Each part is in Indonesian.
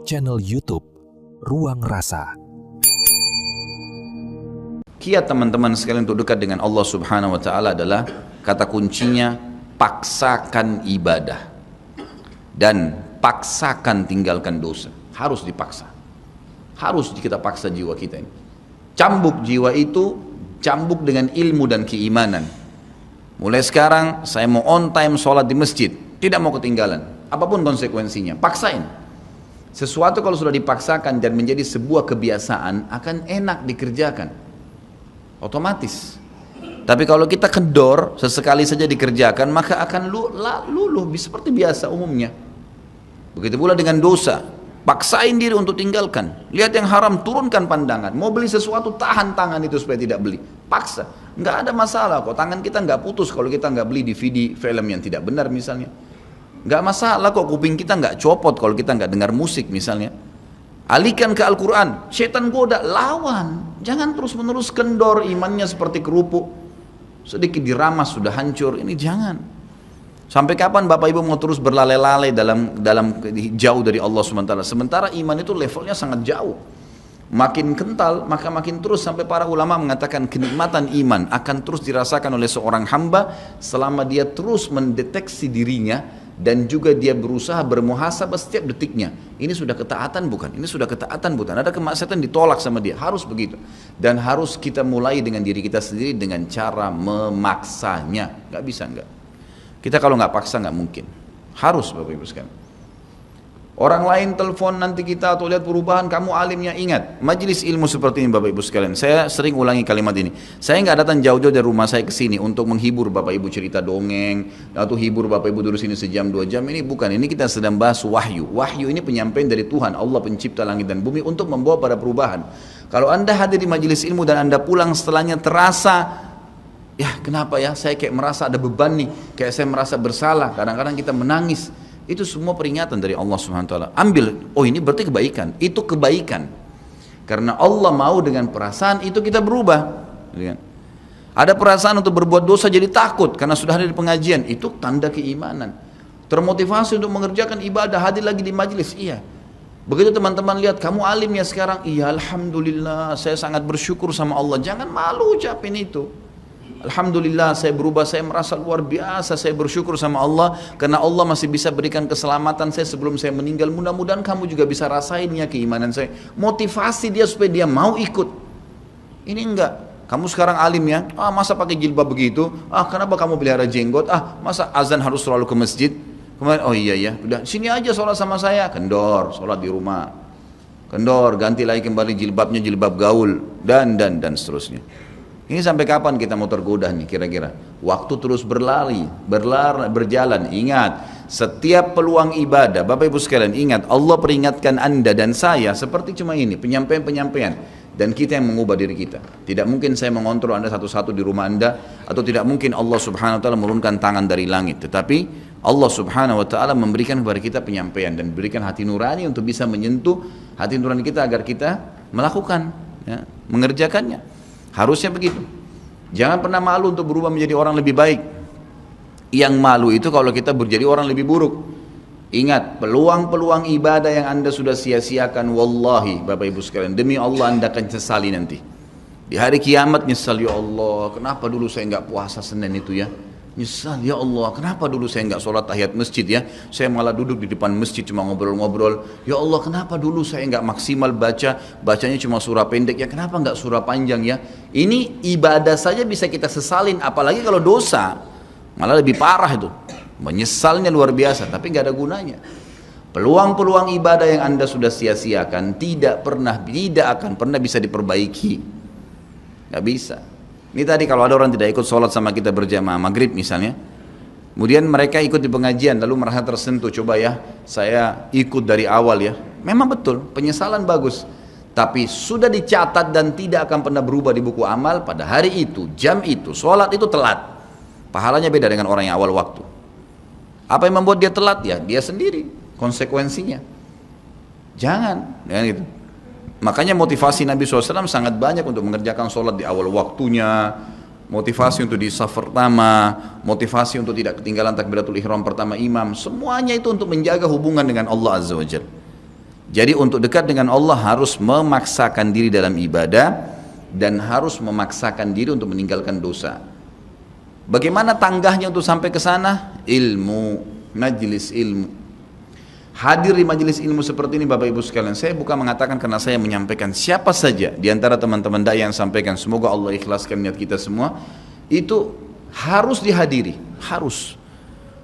channel YouTube Ruang Rasa. Kiat teman-teman sekalian untuk dekat dengan Allah Subhanahu wa Ta'ala adalah kata kuncinya paksakan ibadah dan paksakan tinggalkan dosa. Harus dipaksa, harus kita paksa jiwa kita ini. Cambuk jiwa itu, cambuk dengan ilmu dan keimanan. Mulai sekarang saya mau on time sholat di masjid, tidak mau ketinggalan apapun konsekuensinya, paksain. Sesuatu kalau sudah dipaksakan dan menjadi sebuah kebiasaan akan enak dikerjakan otomatis. Tapi kalau kita kendor, sesekali saja dikerjakan, maka akan luluh seperti biasa umumnya. Begitu pula dengan dosa, paksain diri untuk tinggalkan. Lihat yang haram, turunkan pandangan. Mau beli sesuatu, tahan tangan itu supaya tidak beli. Paksa, nggak ada masalah kok. Tangan kita nggak putus kalau kita nggak beli DVD film yang tidak benar misalnya. Nggak masalah kok, kuping kita nggak copot kalau kita nggak dengar musik misalnya. Alihkan ke Al-Quran, setan goda, lawan. Jangan terus-menerus kendor, imannya seperti kerupuk. Sedikit diramas sudah hancur, ini jangan. Sampai kapan Bapak Ibu mau terus berlale-lale dalam jauh dari Allah SWT? Sementara iman itu levelnya sangat jauh. Makin kental, maka makin terus, sampai para ulama mengatakan kenikmatan iman akan terus dirasakan oleh seorang hamba selama dia terus mendeteksi dirinya dan juga dia berusaha bermuhasabah setiap detiknya. Ini sudah ketaatan bukan? Ini sudah ketaatan bukan? Ada kemaksiatan ditolak sama dia, harus begitu. Dan harus kita mulai dengan diri kita sendiri dengan cara memaksanya. Gak bisa enggak. Kita kalau nggak paksa nggak mungkin. Harus Bapak Ibu sekalian. Orang lain telepon nanti kita atau lihat perubahan, kamu alimnya, ingat majelis ilmu seperti ini Bapak Ibu sekalian. Saya sering ulangi kalimat ini. Saya nggak datang jauh-jauh dari rumah saya ke sini untuk menghibur Bapak Ibu cerita dongeng atau hibur Bapak Ibu duduk sini sejam 2 jam. Ini bukan. Ini kita sedang bahas wahyu. Wahyu ini penyampaian dari Tuhan, Allah pencipta langit dan bumi untuk membawa pada perubahan. Kalau Anda hadir di majelis ilmu dan Anda pulang setelahnya terasa, ya kenapa ya, saya kayak merasa ada beban nih, kayak saya merasa bersalah, kadang-kadang kita menangis. Itu semua peringatan dari Allah SWT. Ambil, oh ini berarti kebaikan, itu kebaikan. Karena Allah mau dengan perasaan itu kita berubah. Ada perasaan untuk berbuat dosa jadi takut karena sudah hadir di pengajian, itu tanda keimanan. Termotivasi untuk mengerjakan ibadah, hadir lagi di majelis, iya. Begitu teman-teman lihat, kamu alim ya sekarang, iya Alhamdulillah, saya sangat bersyukur sama Allah. Jangan malu ucapin itu. Alhamdulillah saya berubah, saya merasa luar biasa, saya bersyukur sama Allah karena Allah masih bisa berikan keselamatan saya sebelum saya meninggal. Mudah-mudahan kamu juga bisa rasainnya keimanan saya. Motivasi dia supaya dia mau ikut. Ini enggak, kamu sekarang alim ya, masa pakai jilbab begitu, kenapa kamu pelihara jenggot, masa azan harus selalu ke masjid. Kemarin, oh iya ya, udah sini aja sholat sama saya, kendor, sholat di rumah, kendor, ganti lagi kembali jilbabnya jilbab gaul dan seterusnya. Ini sampai kapan kita mau tergoda nih kira-kira? Waktu terus berjalan. Ingat, setiap peluang ibadah, Bapak Ibu sekalian, ingat Allah peringatkan Anda dan saya seperti cuma ini, penyampaian. Dan kita yang mengubah diri kita. Tidak mungkin saya mengontrol Anda satu-satu di rumah Anda, atau tidak mungkin Allah Subhanahu wa Ta'ala menurunkan tangan dari langit. Tetapi Allah Subhanahu wa Ta'ala memberikan kepada kita penyampaian dan berikan hati nurani untuk bisa menyentuh hati nurani kita agar kita melakukan, ya, mengerjakannya. Harusnya begitu. Jangan pernah malu untuk berubah menjadi orang lebih baik. Yang malu itu kalau kita menjadi orang lebih buruk. Ingat, peluang-peluang ibadah yang Anda sudah sia-siakan, wallahi Bapak Ibu sekalian, demi Allah Anda akan sesali nanti. Di hari kiamat nyesal, ya Allah, kenapa dulu saya nggak puasa Senin itu ya? Nyesal, ya Allah, kenapa dulu saya nggak sholat tahiyat masjid ya? Saya malah duduk di depan masjid cuma ngobrol-ngobrol. Ya Allah, kenapa dulu saya nggak maksimal bacanya cuma surah pendek ya? Kenapa nggak surah panjang ya? Ini ibadah saja bisa kita sesalin, apalagi kalau dosa, malah lebih parah itu. Menyesalnya luar biasa, tapi nggak ada gunanya. Peluang-peluang ibadah yang Anda sudah sia-siakan tidak akan pernah bisa diperbaiki. Nggak bisa. Ini tadi kalau ada orang tidak ikut sholat sama kita berjamaah maghrib misalnya, kemudian mereka ikut di pengajian lalu merasa tersentuh, coba ya saya ikut dari awal ya. Memang betul, penyesalan bagus, tapi sudah dicatat dan tidak akan pernah berubah di buku amal. Pada hari itu, jam itu, sholat itu telat, pahalanya beda dengan orang yang awal waktu. Apa yang membuat dia telat? Ya dia sendiri, konsekuensinya. Jangan gitu. Makanya motivasi Nabi SAW sangat banyak untuk mengerjakan sholat di awal waktunya, motivasi untuk di saf pertama, motivasi untuk tidak ketinggalan takbiratul ihram pertama imam. Semuanya itu untuk menjaga hubungan dengan Allah Azza wa Jalla. Jadi untuk dekat dengan Allah harus memaksakan diri dalam ibadah dan harus memaksakan diri untuk meninggalkan dosa. Bagaimana tangganya untuk sampai ke sana? Ilmu, majlis ilmu. Hadir di majelis ilmu seperti ini Bapak Ibu sekalian. Saya bukan mengatakan karena saya menyampaikan, siapa saja di antara teman-teman dai yang sampaikan, semoga Allah ikhlaskan niat kita semua, itu harus dihadiri, harus.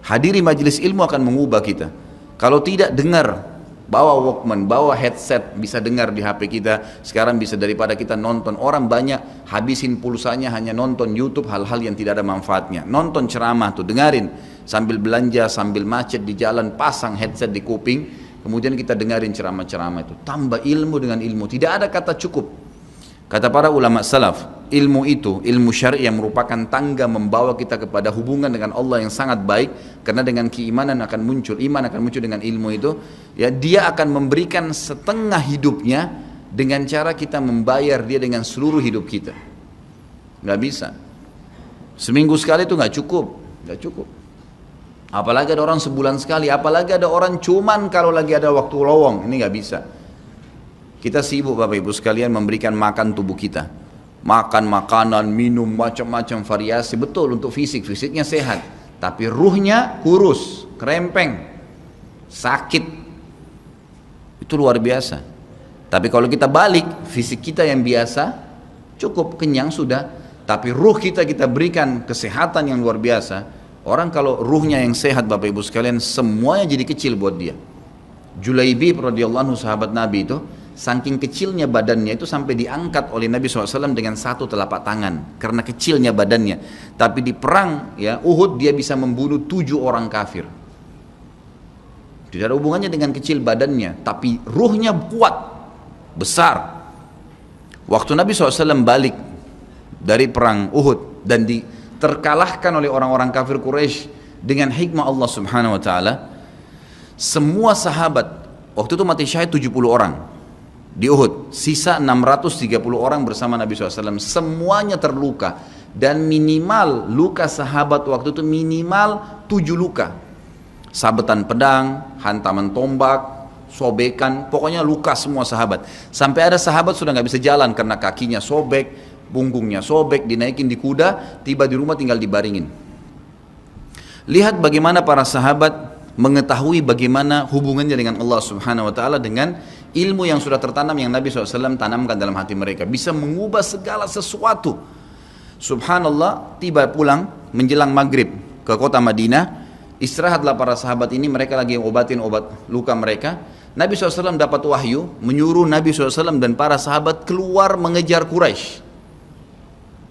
Hadiri majelis ilmu akan mengubah kita. Kalau tidak, dengar. Bawa Walkman, bawa headset, bisa dengar di HP kita. Sekarang bisa daripada kita nonton. Orang banyak habisin pulsanya hanya nonton YouTube hal-hal yang tidak ada manfaatnya. Nonton ceramah tuh, dengarin. Sambil belanja, sambil macet di jalan, pasang headset di kuping. Kemudian kita dengarin ceramah-ceramah itu. Tambah ilmu dengan ilmu. Tidak ada kata cukup. Kata para ulama salaf, ilmu itu, ilmu syar'i yang merupakan tangga membawa kita kepada hubungan dengan Allah yang sangat baik, karena dengan keimanan akan muncul, iman akan muncul dengan ilmu itu, ya dia akan memberikan setengah hidupnya dengan cara kita membayar dia dengan seluruh hidup kita. Nggak bisa. Seminggu sekali itu nggak cukup, nggak cukup. Apalagi ada orang sebulan sekali, apalagi ada orang cuman kalau lagi ada waktu lowong, ini nggak bisa. Kita sibuk Bapak Ibu sekalian memberikan makan tubuh kita. Makan makanan, minum macam-macam variasi. Betul untuk fisik, fisiknya sehat. Tapi ruhnya kurus, kerempeng, sakit. Itu luar biasa. Tapi kalau kita balik, fisik kita yang biasa, cukup kenyang sudah. Tapi ruh kita berikan kesehatan yang luar biasa. Orang kalau ruhnya yang sehat Bapak Ibu sekalian, semuanya jadi kecil buat dia. Julaibib radhiyallahu anhu sahabat Nabi itu, saking kecilnya badannya itu sampai diangkat oleh Nabi SAW dengan satu telapak tangan karena kecilnya badannya. Tapi di perang ya Uhud dia bisa membunuh 7 orang kafir. Tidak ada hubungannya dengan kecil badannya, tapi ruhnya kuat, besar. Waktu Nabi SAW balik dari perang Uhud dan terkalahkan oleh orang-orang kafir Quraisy dengan hikmah Allah Subhanahu Wa Taala, semua sahabat waktu itu mati syahid 70 orang di Uhud, sisa 630 orang bersama Nabi SAW, semuanya terluka, dan minimal luka sahabat waktu itu minimal 7 luka, sabetan pedang, hantaman tombak, sobekan, pokoknya luka semua sahabat. Sampai ada sahabat sudah nggak bisa jalan karena kakinya sobek, punggungnya sobek, dinaikin di kuda, tiba di rumah tinggal dibaringin. Lihat bagaimana para sahabat mengetahui bagaimana hubungannya dengan Allah Subhanahu Wa Taala dengan ilmu yang sudah tertanam yang Nabi SAW tanamkan dalam hati mereka, bisa mengubah segala sesuatu. Subhanallah, tiba pulang menjelang maghrib ke kota Madinah, istirahatlah para sahabat ini, mereka lagi obatin obat luka mereka. Nabi SAW dapat wahyu, menyuruh Nabi SAW dan para sahabat keluar mengejar Quraisy.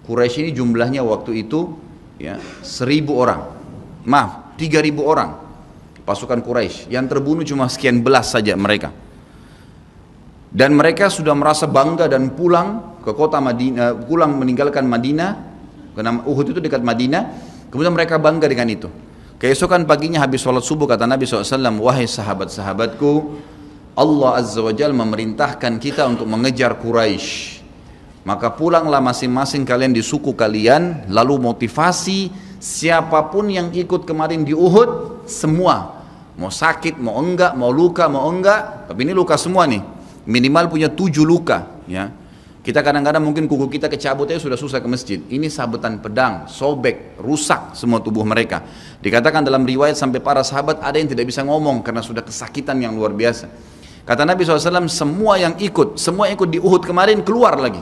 Quraisy ini jumlahnya waktu itu ya 1.000 orang, maaf 3.000 orang pasukan Quraisy, yang terbunuh cuma sekian belas saja mereka. Dan mereka sudah merasa bangga dan pulang ke kota Madinah, pulang meninggalkan Madinah, karena Uhud itu dekat Madinah. Kemudian mereka bangga dengan itu. Keesokan paginya habis sholat subuh kata Nabi SAW, wahai sahabat-sahabatku, Allah Azza wa Jalla memerintahkan kita untuk mengejar Quraisy. Maka pulanglah masing-masing kalian di suku kalian, lalu motivasi siapapun yang ikut kemarin di Uhud, semua, mau sakit, mau enggak, mau luka, mau enggak, tapi ini luka semua nih, minimal punya 7 luka ya. Kita kadang-kadang mungkin kuku kita kecabut aja sudah susah ke masjid, ini sabetan pedang, sobek, rusak semua tubuh mereka. Dikatakan dalam riwayat sampai para sahabat ada yang tidak bisa ngomong karena sudah kesakitan yang luar biasa. Kata Nabi SAW, semua yang ikut di Uhud kemarin keluar lagi,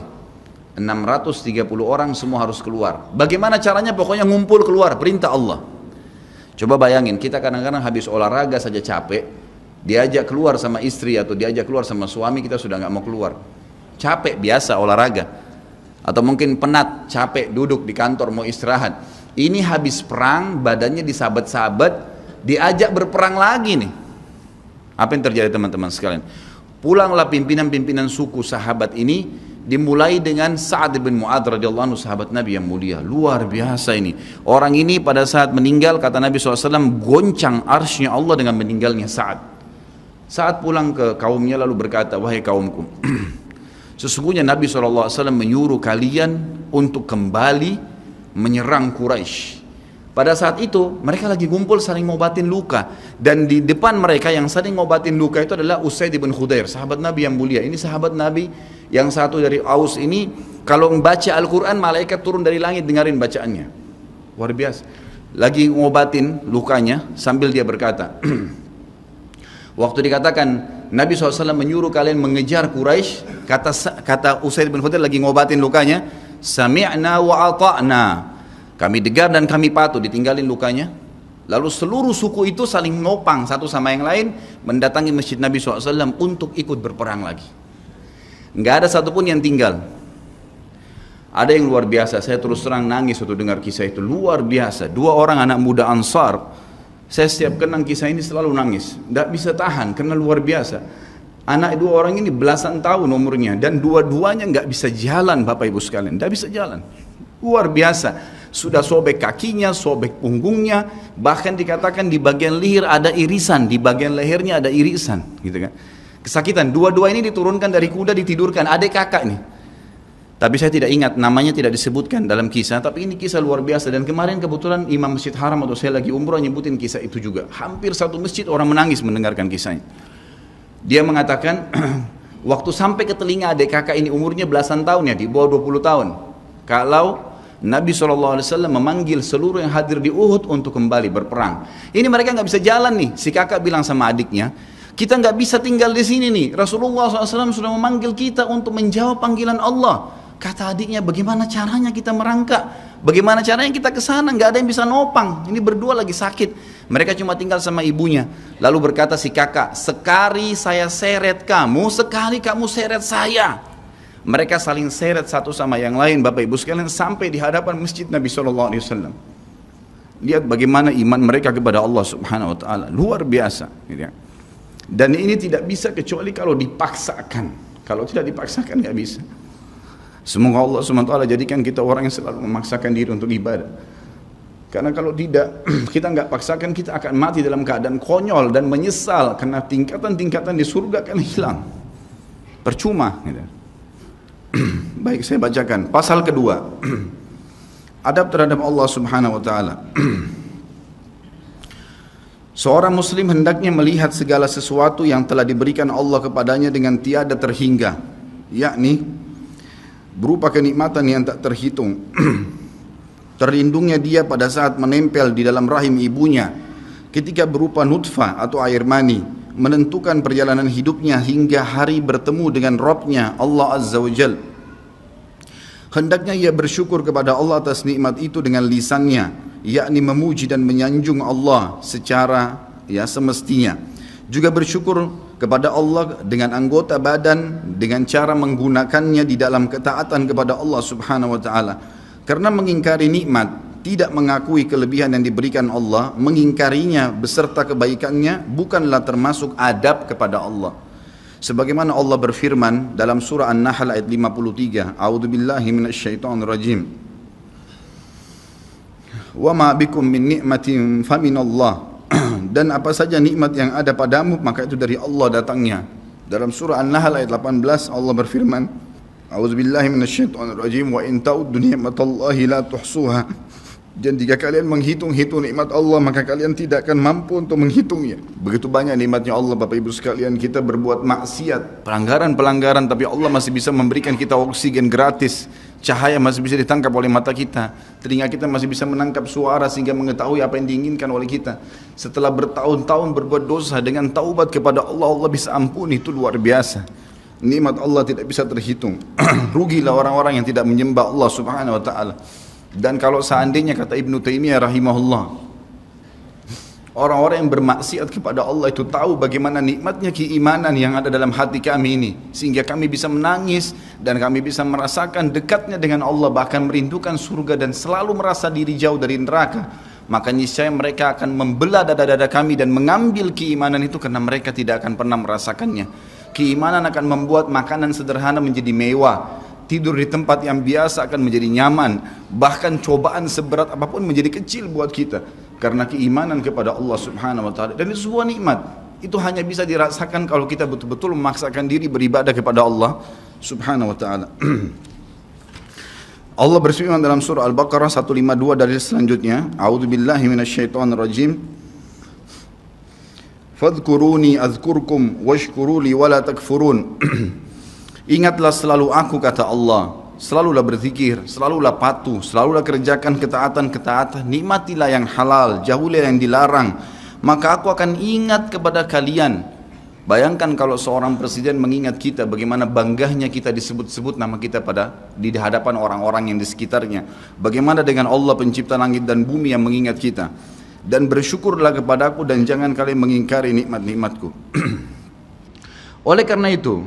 630 orang semua harus keluar. Bagaimana caranya? Pokoknya ngumpul keluar, perintah Allah. Coba bayangin, kita kadang-kadang habis olahraga saja capek, diajak keluar sama istri atau diajak keluar sama suami, kita sudah nggak mau keluar. Capek biasa olahraga. Atau mungkin penat, capek duduk di kantor mau istirahat. Ini habis perang, badannya disabet-sabet, diajak berperang lagi nih. Apa yang terjadi teman-teman sekalian? Pulanglah pimpinan-pimpinan suku sahabat ini, dimulai dengan Sa'ad bin Mu'adz radhiyallahu anhu, sahabat Nabi yang mulia. Luar biasa ini. Orang ini pada saat meninggal, kata Nabi SAW, goncang arsy-Nya Allah dengan meninggalnya Sa'ad. Saat pulang ke kaumnya lalu berkata, wahai kaumku, sesungguhnya Nabi SAW menyuruh kalian untuk kembali menyerang Quraisy. Pada saat itu mereka lagi kumpul saling ngobatin luka, dan di depan mereka yang saling ngobatin luka itu adalah Usaid bin Khudair, sahabat Nabi yang mulia. Ini sahabat Nabi yang satu dari Aus ini, kalau membaca Al-Quran malaikat turun dari langit dengarin bacaannya, luar biasa. Lagi ngobatin lukanya sambil dia berkata, waktu dikatakan Nabi SAW menyuruh kalian mengejar Quraisy, kata Usaid bin Khudair lagi ngobatin lukanya, sami'na wa ata'na, kami dengar dan kami patuh, ditinggalin lukanya. Lalu seluruh suku itu saling nopang satu sama yang lain mendatangi masjid Nabi SAW untuk ikut berperang lagi. Nggak ada satupun yang tinggal. Ada yang luar biasa, saya terus terang nangis waktu dengar kisah itu, luar biasa. Dua orang anak muda Ansar, saya setiap kenang kisah ini selalu nangis, nggak bisa tahan karena luar biasa. Anak dua orang ini belasan tahun umurnya, dan dua-duanya nggak bisa jalan, Bapak Ibu sekalian, nggak bisa jalan. Luar biasa. Sudah sobek kakinya, sobek punggungnya, bahkan dikatakan di bagian leher ada irisan, di bagian lehernya ada irisan, gitu kan. Kesakitan. Dua-dua ini diturunkan dari kuda, ditidurkan, adik kakak nih. Tapi saya tidak ingat, namanya tidak disebutkan dalam kisah, tapi ini kisah luar biasa. Dan kemarin kebetulan Imam Masjid Haram atau saya lagi umrah nyebutin kisah itu juga. Hampir satu masjid orang menangis mendengarkan kisahnya. Dia mengatakan, waktu sampai ke telinga adik kakak ini umurnya belasan tahun ya, di bawah 20 tahun. Kalau Nabi SAW memanggil seluruh yang hadir di Uhud untuk kembali berperang. Ini mereka nggak bisa jalan nih. Si kakak bilang sama adiknya, kita nggak bisa tinggal di sini nih. Rasulullah SAW sudah memanggil kita untuk menjawab panggilan Allah. Kata adiknya, bagaimana caranya kita merangkak? Bagaimana caranya kita ke sana? Nggak ada yang bisa nopang. Ini berdua lagi sakit. Mereka cuma tinggal sama ibunya. Lalu berkata si kakak, sekali saya seret kamu, sekali kamu seret saya. Mereka saling seret satu sama yang lain, Bapak Ibu sekalian, sampai di hadapan masjid Nabi SAW. Lihat bagaimana iman mereka kepada Allah Subhanahu Wa Taala, luar biasa. Dan ini tidak bisa kecuali kalau dipaksakan. Kalau tidak dipaksakan nggak bisa. Semoga Allah Subhanahu Wa Taala jadikan kita orang yang selalu memaksakan diri untuk ibadah. Karena kalau tidak, kita nggak paksakan, kita akan mati dalam keadaan konyol dan menyesal karena tingkatan-tingkatan di surga akan hilang. Percuma. Baik, saya bacakan pasal kedua. Adab terhadap Allah Subhanahu Wa Taala. Seorang muslim hendaknya melihat segala sesuatu yang telah diberikan Allah kepadanya dengan tiada terhingga, yakni berupa kenikmatan yang tak terhitung. Terlindungnya dia pada saat menempel di dalam rahim ibunya, ketika berupa nutfah atau air mani, menentukan perjalanan hidupnya hingga hari bertemu dengan Rabbnya Allah Azza wa Jal. Hendaknya ia bersyukur kepada Allah atas nikmat itu dengan lisannya, yakni memuji dan menyanjung Allah secara semestinya. Juga bersyukur kepada Allah dengan anggota badan, dengan cara menggunakannya di dalam ketaatan kepada Allah Subhanahu wa Ta'ala. Karena mengingkari nikmat, tidak mengakui kelebihan yang diberikan Allah, mengingkarinya beserta kebaikannya, bukanlah termasuk adab kepada Allah. Sebagaimana Allah berfirman dalam surah An-Nahl ayat 53, A'udzubillahi minasyaitonirrajim. Wa ma bikum min ni'matin faminallah. Dan apa saja nikmat yang ada padamu maka itu dari Allah datangnya. Dalam surah An-Nahl ayat 18 Allah berfirman, A'udzubillahi minasyaitonirrajim, wa in ta'uddu ni'matallahi la tuhsuha. Dan jika kalian menghitung-hitung nikmat Allah, maka kalian tidak akan mampu untuk menghitungnya. Begitu banyak nikmatnya Allah, Bapak Ibu sekalian. Kita berbuat maksiat, pelanggaran-pelanggaran, tapi Allah masih bisa memberikan kita oksigen gratis. Cahaya masih bisa ditangkap oleh mata kita. Telinga kita masih bisa menangkap suara sehingga mengetahui apa yang diinginkan oleh kita. Setelah bertahun-tahun berbuat dosa, dengan taubat kepada Allah, Allah bisa ampuni. Itu luar biasa. Nikmat Allah tidak bisa terhitung. Rugilah orang-orang yang tidak menyembah Allah Subhanahu wa Ta'ala. Dan kalau seandainya, kata Ibnu Taimiyah rahimahullah, orang-orang yang bermaksiat kepada Allah itu tahu bagaimana nikmatnya keimanan yang ada dalam hati kami ini, sehingga kami bisa menangis dan kami bisa merasakan dekatnya dengan Allah, bahkan merindukan surga dan selalu merasa diri jauh dari neraka, maka niscaya mereka akan membelah dada-dada kami dan mengambil keimanan itu karena mereka tidak akan pernah merasakannya. Keimanan akan membuat makanan sederhana menjadi mewah, tidur di tempat yang biasa akan menjadi nyaman, bahkan cobaan seberat apapun menjadi kecil buat kita karena keimanan kepada Allah Subhanahu wa Ta'ala. Dan itu sebuah nikmat, itu hanya bisa dirasakan kalau kita betul-betul memaksakan diri beribadah kepada Allah Subhanahu wa Ta'ala. Allah berfirman dalam surah Al-Baqarah 152 dari selanjutnya, A'udzubillahi minasyaitonirrajim. Fadhkuruni azkurkum washkuruli wala takfurun. Ingatlah selalu aku, kata Allah. Selalulah berzikir, selalulah patuh, selalulah kerjakan ketaatan-ketaatan, nikmatilah yang halal, jauhilah yang dilarang, maka aku akan ingat kepada kalian. Bayangkan kalau seorang presiden mengingat kita, bagaimana bangganya kita disebut-sebut nama kita di hadapan orang-orang yang di sekitarnya. Bagaimana dengan Allah pencipta langit dan bumi yang mengingat kita. Dan bersyukurlah kepadaku dan jangan kalian mengingkari nikmat-nikmatku. Oleh karena itu,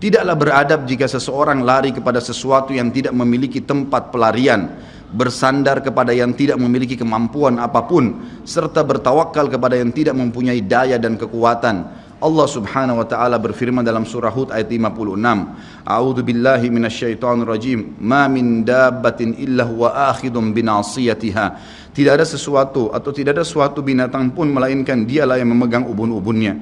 tidaklah beradab jika seseorang lari kepada sesuatu yang tidak memiliki tempat pelarian, bersandar kepada yang tidak memiliki kemampuan apapun, serta bertawakal kepada yang tidak mempunyai daya dan kekuatan. Allah Subhanahu wa taala berfirman dalam surah Hud ayat 56, A'udzu billahi minasyaitonir rajim, ma min dabbatin illa huwa akhidun binasiyatiha. Tidak ada sesuatu atau tidak ada suatu binatang pun melainkan dialah yang memegang ubun-ubunnya.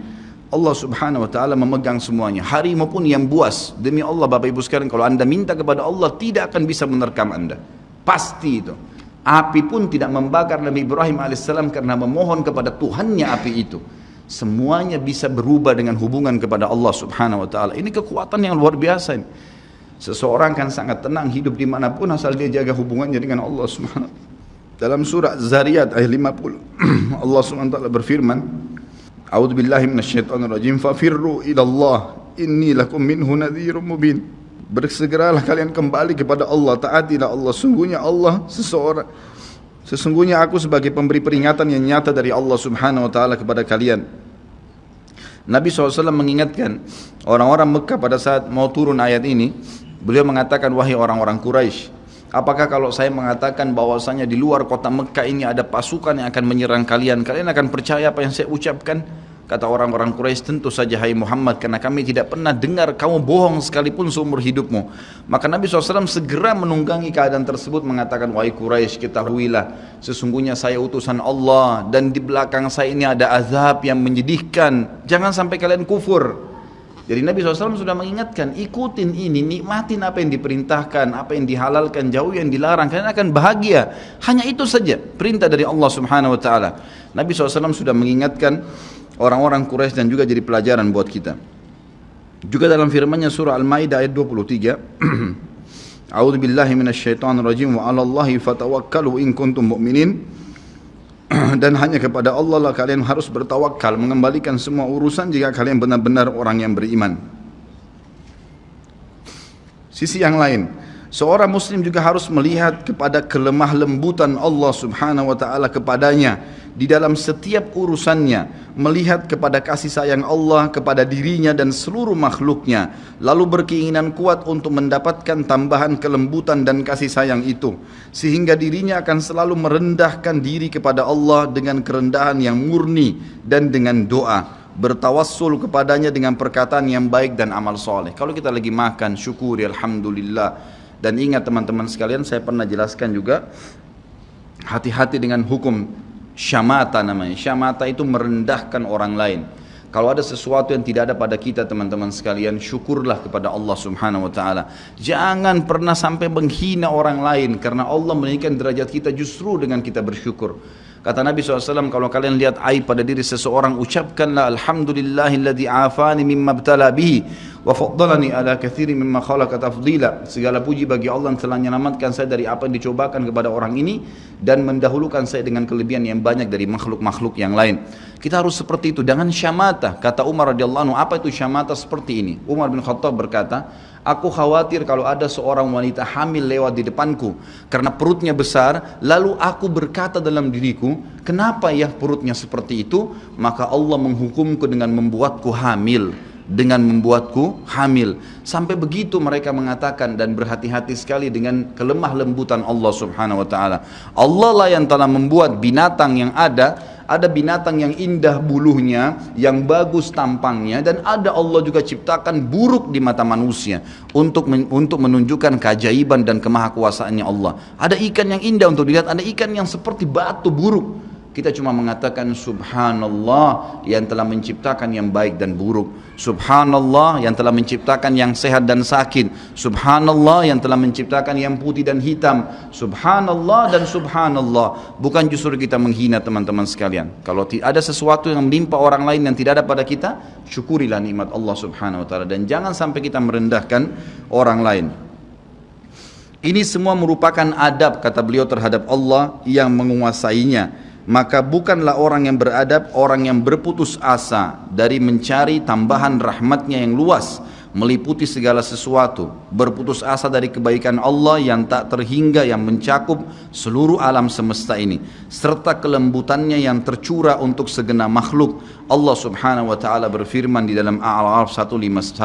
Allah Subhanahu wa taala memegang semuanya. Harimau pun yang buas. Demi Allah Bapak Ibu sekalian, kalau Anda minta kepada Allah tidak akan bisa menerkam Anda. Pasti itu. Api pun tidak membakar Nabi Ibrahim alaihissalam karena memohon kepada Tuhannya api itu. Semuanya bisa berubah dengan hubungan kepada Allah Subhanahu wa taala. Ini kekuatan yang luar biasa ini. Seseorang kan sangat tenang hidup dimanapun asal dia jaga hubungannya dengan Allah Subhanahu wa taala. Dalam surah Zariyat ayat 50 Allah Subhanahu wa taala berfirman, A'udzu billahi minasyaitonir rajim, fafirru ila Allah inni lakum minhu nadhirum mubin. Bersegeralah kalian kembali kepada Allah, taatilah Allah. Sesungguhnya aku sebagai pemberi peringatan yang nyata dari Allah Subhanahu wa taala kepada kalian. Nabi SAW mengingatkan orang-orang Mekah pada saat mau turun ayat ini. Beliau mengatakan, wahai orang-orang Quraisy, apakah kalau saya mengatakan bahwasanya di luar kota Mekah ini ada pasukan yang akan menyerang kalian, kalian akan percaya apa yang saya ucapkan? Kata orang-orang Quraisy, tentu saja hai Muhammad, karena kami tidak pernah dengar kamu bohong sekalipun seumur hidupmu. Maka Nabi SAW segera menunggangi keadaan tersebut, mengatakan, wahai Quraisy, ketahuilah sesungguhnya saya utusan Allah dan di belakang saya ini ada azab yang menyedihkan. Jangan sampai kalian kufur. Jadi Nabi SAW sudah mengingatkan, ikutin ini, nikmatin apa yang diperintahkan, apa yang dihalalkan, jauh yang dilarang, kalian akan bahagia. Hanya itu saja perintah dari Allah Subhanahu wa taala. Nabi SAW sudah mengingatkan orang-orang Quraisy dan juga jadi pelajaran buat kita. Juga dalam firman-Nya surah Al-Maidah ayat 23, A'udzu billahi minasyaitonir rajim wa 'alallahi fatawakkalu in kuntum mu'minin. Dan hanya kepada Allah lah kalian harus bertawakal, mengembalikan semua urusan jika kalian benar-benar orang yang beriman. Sisi yang lain, seorang muslim juga harus melihat kepada kelemah lembutan Allah Subhanahu wa taala kepadanya di dalam setiap urusannya, melihat kepada kasih sayang Allah kepada dirinya dan seluruh makhluknya, lalu berkeinginan kuat untuk mendapatkan tambahan kelembutan dan kasih sayang itu, sehingga dirinya akan selalu merendahkan diri kepada Allah dengan kerendahan yang murni dan dengan doa, bertawassul kepadanya dengan perkataan yang baik dan amal soleh. Kalau kita lagi makan, syukuri alhamdulillah. Dan ingat teman-teman sekalian, saya pernah jelaskan juga, hati-hati dengan hukum syamata namanya. Syamata itu merendahkan orang lain. Kalau ada sesuatu yang tidak ada pada kita teman-teman sekalian, syukurlah kepada Allah Subhanahu wa taala. Jangan pernah sampai menghina orang lain, karena Allah meninggikan derajat kita justru dengan kita bersyukur. Kata Nabi SAW, kalau kalian lihat aib pada diri seseorang, ucapkanlah alhamdulillahilladzi afani mimma btala bihi wa faddalani ala katsirin mimma khalaqa tafdila. Segala puji bagi Allah yang telah menyelamatkan saya dari apa yang dicobakan kepada orang ini dan mendahulukan saya dengan kelebihan yang banyak dari makhluk-makhluk yang lain. Kita harus seperti itu, jangan syamata. Kata Umar radhiyallahu anhu, apa itu syamata seperti ini? Umar bin Khattab berkata, aku khawatir kalau ada seorang wanita hamil lewat di depanku karena perutnya besar, lalu aku berkata dalam diriku, kenapa ya perutnya seperti itu? Maka Allah menghukumku dengan membuatku hamil. Sampai begitu mereka mengatakan, dan berhati-hati sekali dengan kelemah lembutan Allah Subhanahu wa taala. Allah lah yang telah membuat binatang yang ada binatang yang indah bulunya, yang bagus tampangnya, dan ada Allah juga ciptakan buruk di mata manusia untuk menunjukkan keajaiban dan kemahakuasaannya Allah. Ada ikan yang indah untuk dilihat, ada ikan yang seperti batu buruk. kita cuma mengatakan subhanallah yang telah menciptakan yang baik dan buruk, subhanallah yang telah menciptakan yang sehat dan sakit, subhanallah yang telah menciptakan yang putih dan hitam, subhanallah dan subhanallah. Bukan justru kita menghina teman-teman sekalian. Kalau ada sesuatu yang menimpa orang lain yang tidak ada pada kita, syukurilah nikmat Allah subhanahu wa ta'ala, dan jangan sampai kita merendahkan orang lain. Ini semua merupakan adab, kata beliau, terhadap Allah yang menguasainya. Maka bukanlah orang yang beradab orang yang berputus asa dari mencari tambahan rahmatnya yang luas, meliputi segala sesuatu, berputus asa dari kebaikan Allah yang tak terhingga, yang mencakup seluruh alam semesta ini, serta kelembutannya yang tercurah untuk segenap makhluk. Allah subhanahu wa ta'ala berfirman di dalam A'raf 156,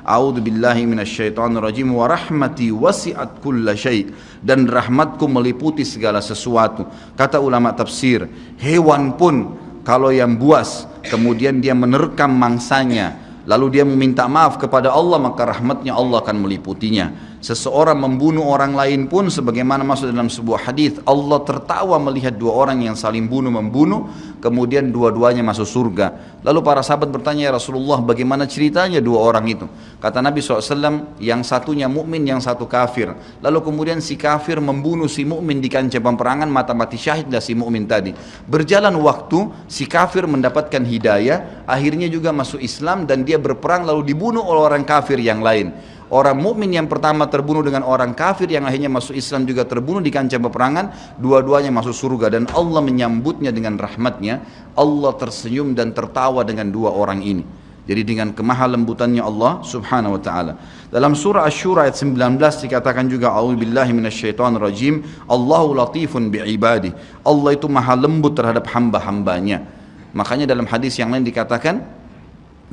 A'udzu billahi minasyaitonir rajim, wa rahmati wasi'at kulla syai', dan rahmatku meliputi segala sesuatu. Kata ulama tafsir, hewan pun kalau yang buas kemudian dia menerkam mangsanya lalu dia meminta maaf kepada Allah, maka rahmatnya Allah akan meliputinya. Seseorang membunuh orang lain pun, sebagaimana masuk dalam sebuah hadis, Allah tertawa melihat dua orang yang saling membunuh, kemudian dua-duanya masuk surga. Lalu para sahabat bertanya, ya Rasulullah, bagaimana ceritanya dua orang itu? Kata Nabi SAW, yang satunya mukmin, yang satu kafir. Lalu kemudian si kafir membunuh si mukmin di kancah peperangan, mati syahidlah si mukmin tadi. Berjalan waktu, si kafir mendapatkan hidayah, akhirnya juga masuk Islam, dan dia berperang lalu dibunuh oleh orang kafir yang lain. Orang mukmin yang pertama terbunuh dengan orang kafir yang akhirnya masuk Islam juga terbunuh di kancah peperangan, dua-duanya masuk surga, dan Allah menyambutnya dengan rahmatnya. Allah tersenyum dan tertawa dengan dua orang ini. Jadi dengan kemahalembutannya Allah subhanahu wa ta'ala. Dalam surah Asy-Syura ayat 19 dikatakan juga, a'udzubillahi minasyaitonir rajim, Allahu latifun bi'ibadi. Allah itu maha lembut terhadap hamba-hambanya. Makanya dalam hadis yang lain dikatakan,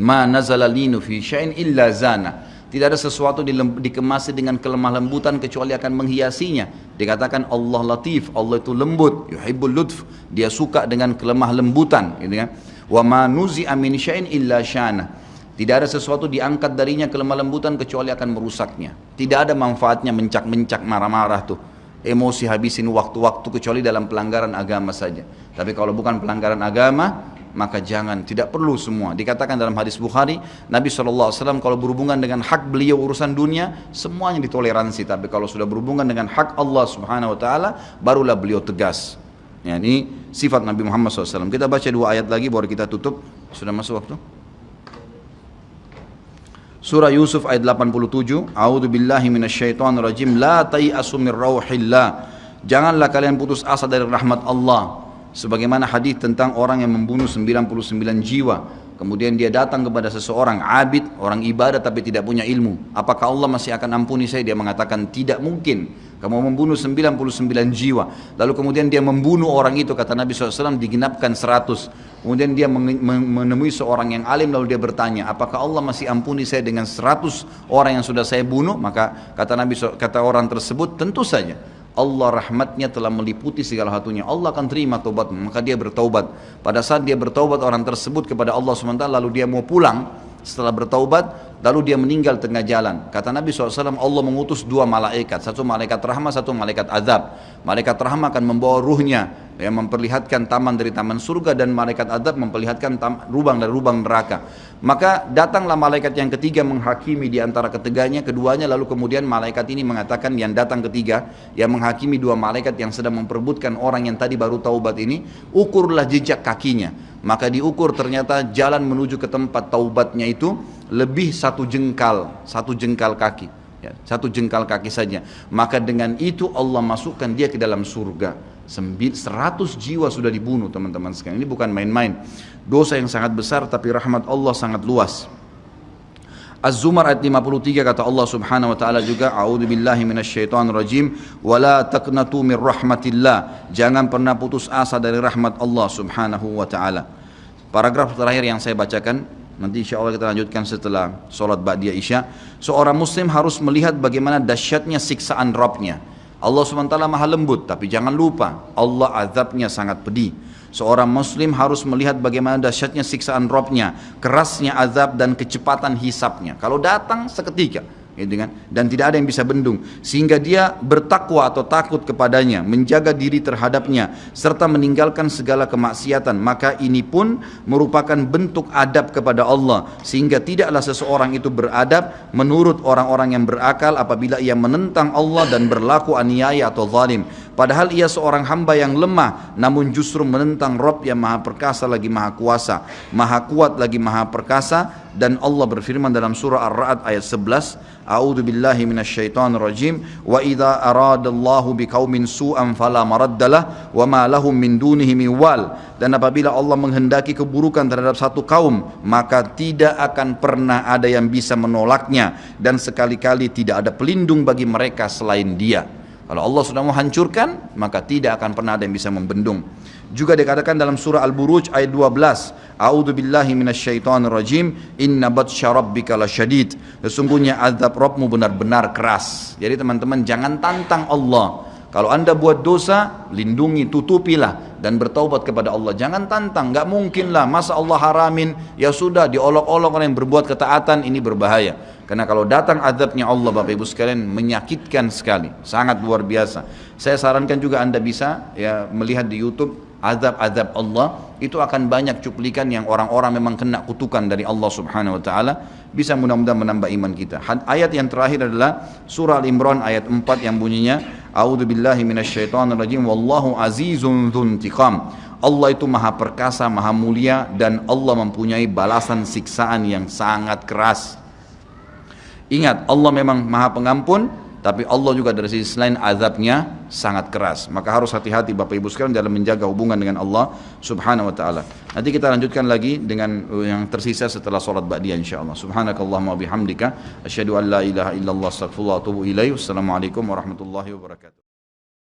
ma nazala linu fi syai'in illa zana. Tidak ada sesuatu dikemasi dengan kelemah lembutan kecuali akan menghiasinya. Dikatakan Allah latif, Allah itu lembut, yuhibbul lutf, dia suka dengan kelemah lembutan, gitu kan. Wa ma nuzi'a min syai'in illa syana. Tidak ada sesuatu diangkat darinya kelemah lembutan kecuali akan merusaknya. Tidak ada manfaatnya mencak-mencak, marah-marah tuh, emosi habisin waktu-waktu, kecuali dalam pelanggaran agama saja. Tapi kalau bukan pelanggaran agama, maka jangan, tidak perlu semua. Dikatakan dalam hadis Bukhari, Nabi SAW kalau berhubungan dengan hak beliau urusan dunia, semuanya ditoleransi. Tapi kalau sudah berhubungan dengan hak Allah subhanahu wa ta'ala, barulah beliau tegas. Ya, ini sifat Nabi Muhammad SAW. Kita baca dua ayat lagi baru kita tutup. Sudah masuk waktu? Surah Yusuf ayat 87, A'udzu billahi minasyaitonir rajim, la tai'asu mir rauhillah. Janganlah kalian putus asa dari rahmat Allah. Sebagaimana hadis tentang orang yang membunuh 99 jiwa, kemudian dia datang kepada seseorang abid, orang ibadah tapi tidak punya ilmu. Apakah Allah masih akan ampuni saya? Dia mengatakan tidak mungkin. Kamu membunuh 99 jiwa. Lalu kemudian dia membunuh orang itu, kata Nabi SAW, digenapkan 100. Kemudian dia menemui seorang yang alim, lalu dia bertanya, apakah Allah masih ampuni saya dengan 100 orang yang sudah saya bunuh? Maka kata Nabi, kata orang tersebut, tentu saja. Allah rahmatnya telah meliputi segala satunya. Allah akan terima taubat, maka dia bertaubat. Pada saat dia bertaubat orang tersebut kepada Allah SWT, lalu dia mau pulang setelah bertaubat, lalu dia meninggal tengah jalan. Kata Nabi SAW, Allah mengutus dua malaikat, satu malaikat rahmat, satu malaikat azab. Malaikat rahmat akan membawa ruhnya yang memperlihatkan taman dari taman surga, dan malaikat azab memperlihatkan lubang dari lubang neraka. Maka datanglah malaikat yang ketiga menghakimi di antara keduanya, lalu kemudian malaikat ini mengatakan, yang datang ketiga yang menghakimi dua malaikat yang sedang memperebutkan orang yang tadi baru taubat ini, ukurlah jejak kakinya. Maka diukur, ternyata jalan menuju ke tempat taubatnya itu lebih satu jengkal kaki, ya, satu jengkal kaki saja. Maka dengan itu Allah masukkan dia ke dalam surga. 100 jiwa sudah dibunuh, teman-teman sekalian. Ini bukan main-main. Dosa yang sangat besar, tapi rahmat Allah sangat luas. Az-Zumar ayat 53 kata Allah subhanahu wa ta'ala juga, A'udzu billahi minasyaitonir rajim, wa la taqnatu mir rahmatillah. Jangan pernah putus asa dari rahmat Allah subhanahu wa ta'ala. Paragraf terakhir yang saya bacakan, nanti insya Allah kita lanjutkan setelah sholat ba'diyah isya. Seorang muslim harus melihat bagaimana dahsyatnya siksaan Rabbnya. Allah SWT maha lembut, tapi jangan lupa Allah azabnya sangat pedih. Seorang muslim harus melihat bagaimana dahsyatnya siksaan Rabbnya, kerasnya azab dan kecepatan hisabnya. Kalau datang seketika, gitu kan? Dan tidak ada yang bisa bendung, sehingga dia bertakwa atau takut kepadanya, menjaga diri terhadapnya, serta meninggalkan segala kemaksiatan. Maka ini pun merupakan bentuk adab kepada Allah, sehingga tidaklah seseorang itu beradab menurut orang-orang yang berakal apabila ia menentang Allah dan berlaku aniaya atau zalim. Padahal ia seorang hamba yang lemah, namun justru menentang Rabb yang maha perkasa lagi maha kuasa, maha kuat lagi maha perkasa. Dan Allah berfirman dalam surah Ar-Ra'd ayat 11, A'udzu billahi minasyaitonir rajim, wa idza aradallahu biqaumin su'an fala maraddalah wa ma lahum min dunihi min wal. Dan apabila Allah menghendaki keburukan terhadap satu kaum, maka tidak akan pernah ada yang bisa menolaknya, dan sekali-kali tidak ada pelindung bagi mereka selain Dia. Kalau Allah sudah mau hancurkan, maka tidak akan pernah ada yang bisa membendung. Juga dikatakan dalam surah Al-Buruj ayat 12, A'udzu billahi minasyaitonir rajim, inna batsya rabbika lasyadid. Sesungguhnya azab Rabbmu benar-benar keras. Jadi teman-teman, jangan tantang Allah. Kalau anda buat dosa, lindungi, tutupilah dan bertaubat kepada Allah. Jangan tantang, nggak mungkin lah, masa Allah haramin, ya sudah diolok-olok orang yang berbuat ketaatan, ini berbahaya. Karena kalau datang azabnya Allah, Bapak Ibu sekalian, menyakitkan sekali, sangat luar biasa. Saya sarankan juga anda bisa ya melihat di YouTube azab-azab Allah, itu akan banyak cuplikan yang orang-orang memang kena kutukan dari Allah Subhanahu wa taala. Bisa mudah-mudahan menambah iman kita. Ayat yang terakhir adalah surah Al-Imran ayat 4 yang bunyinya, A'udzu billahi minasyaitonir rajim, wallahu azizun dzuntiqam. Allah itu maha perkasa, maha mulia, dan Allah mempunyai balasan siksaan yang sangat keras. Ingat, Allah memang maha pengampun, tapi Allah juga dari sisi lain azabnya sangat keras. Maka harus hati-hati Bapak Ibu sekalian dalam menjaga hubungan dengan Allah Subhanahu wa taala. Nanti kita lanjutkan lagi dengan yang tersisa setelah salat ba'diyah insyaallah. Subhanakallahumma wa bihamdika asyhadu an la ilaha illallah astaghfirullah wa atubu ilaih. Wassalamualaikum warahmatullahi wabarakatuh.